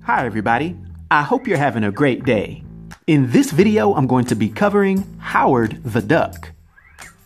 Hi everybody, I hope you're having a great day. In this video, I'm going to be covering Howard the Duck.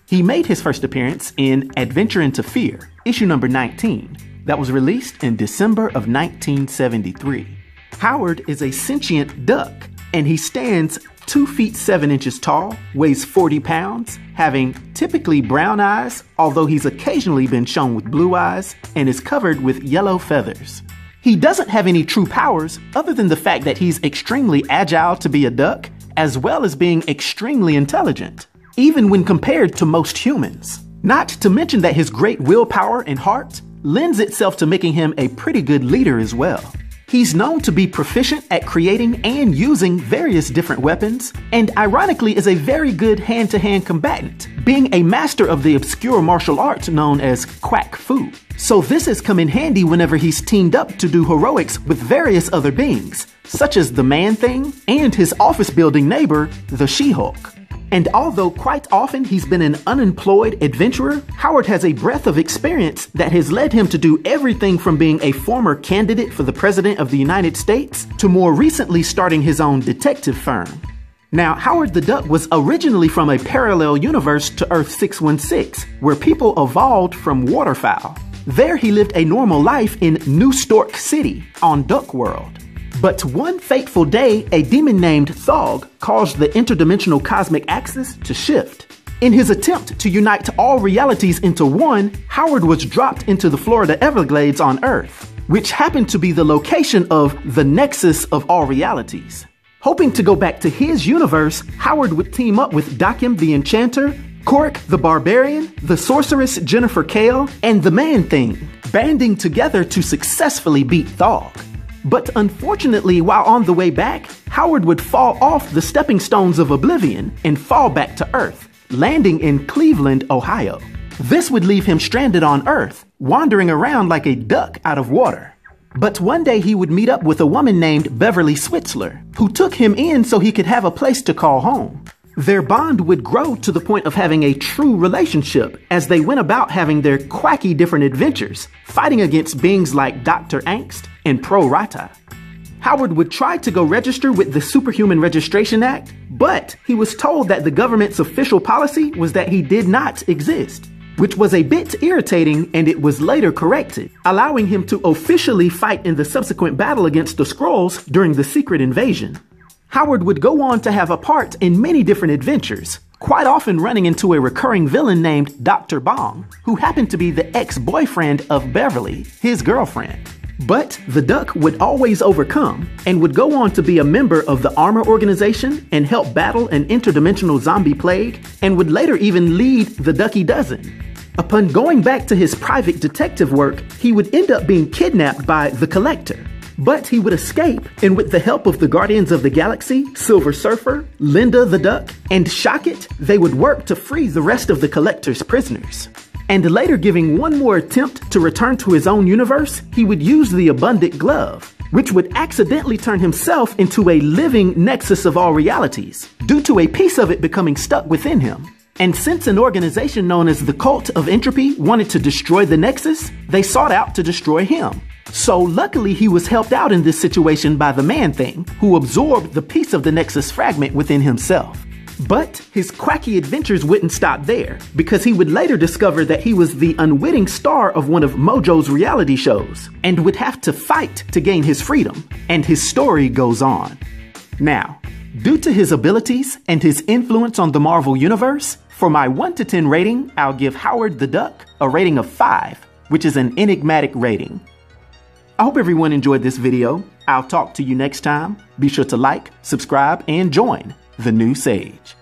He made his first appearance in Adventure into Fear, issue number 19, that was released in December of 1973. Howard is a sentient duck, and he stands 2 feet 7 inches tall, weighs 40 pounds, having typically brown eyes, although he's occasionally been shown with blue eyes, and is covered with yellow feathers. He doesn't have any true powers other than the fact that he's extremely agile to be a duck, as well as being extremely intelligent, even when compared to most humans. Not to mention that his great willpower and heart lends itself to making him a pretty good leader as well. He's known to be proficient at creating and using various different weapons, and ironically is a very good hand-to-hand combatant, being a master of the obscure martial art known as Quack-Fu. So this has come in handy whenever he's teamed up to do heroics with various other beings, such as the Man-Thing and his office-building neighbor, the She-Hulk. And although quite often he's been an unemployed adventurer, Howard has a breadth of experience that has led him to do everything from being a former candidate for the President of the United States to more recently starting his own detective firm. Now, Howard the Duck was originally from a parallel universe to Earth 616, where people evolved from waterfowl. There he lived a normal life in New Stork City on Duckworld. But one fateful day, a demon named Thog caused the interdimensional cosmic axis to shift. In his attempt to unite all realities into one, Howard was dropped into the Florida Everglades on Earth, which happened to be the location of the Nexus of All Realities. Hoping to go back to his universe, Howard would team up with Dakim the Enchanter, Cork the Barbarian, the Sorceress Jennifer Kale, and the Man-Thing, banding together to successfully beat Thog. But unfortunately, while on the way back, Howard would fall off the Stepping Stones of Oblivion and fall back to Earth, landing in Cleveland, Ohio. This would leave him stranded on Earth, wandering around like a duck out of water. But one day he would meet up with a woman named Beverly Switzler, who took him in so he could have a place to call home. Their bond would grow to the point of having a true relationship as they went about having their quacky different adventures, fighting against beings like Dr. Angst and Pro Rata. Howard would try to go register with the Superhuman Registration Act, but he was told that the government's official policy was that he did not exist, which was a bit irritating, and it was later corrected, allowing him to officially fight in the subsequent battle against the Skrulls during the Secret Invasion. Howard would go on to have a part in many different adventures, quite often running into a recurring villain named Dr. Bong, who happened to be the ex-boyfriend of Beverly, his girlfriend. But the Duck would always overcome, and would go on to be a member of the A.R.M.O.R organization and help battle an interdimensional zombie plague, and would later even lead the Ducky Dozen. Upon going back to his private detective work, he would end up being kidnapped by the Collector. But he would escape, and with the help of the Guardians of the Galaxy, Silver Surfer, Linda the Duck, and Shocket, they would work to free the rest of the Collector's prisoners. And later, giving one more attempt to return to his own universe, he would use the Abundant Glove, which would accidentally turn himself into a living Nexus of All Realities, due to a piece of it becoming stuck within him. And since an organization known as the Cult of Entropy wanted to destroy the Nexus, they sought out to destroy him. So luckily he was helped out in this situation by the Man-Thing, who absorbed the piece of the Nexus fragment within himself. But his quacky adventures wouldn't stop there, because he would later discover that he was the unwitting star of one of Mojo's reality shows, and would have to fight to gain his freedom, and his story goes on. Now, due to his abilities and his influence on the Marvel Universe, for my 1 to 10 rating, I'll give Howard the Duck a rating of 5, which is an enigmatic rating. I hope everyone enjoyed this video. I'll talk to you next time. Be sure to like, subscribe, and join the new Sage.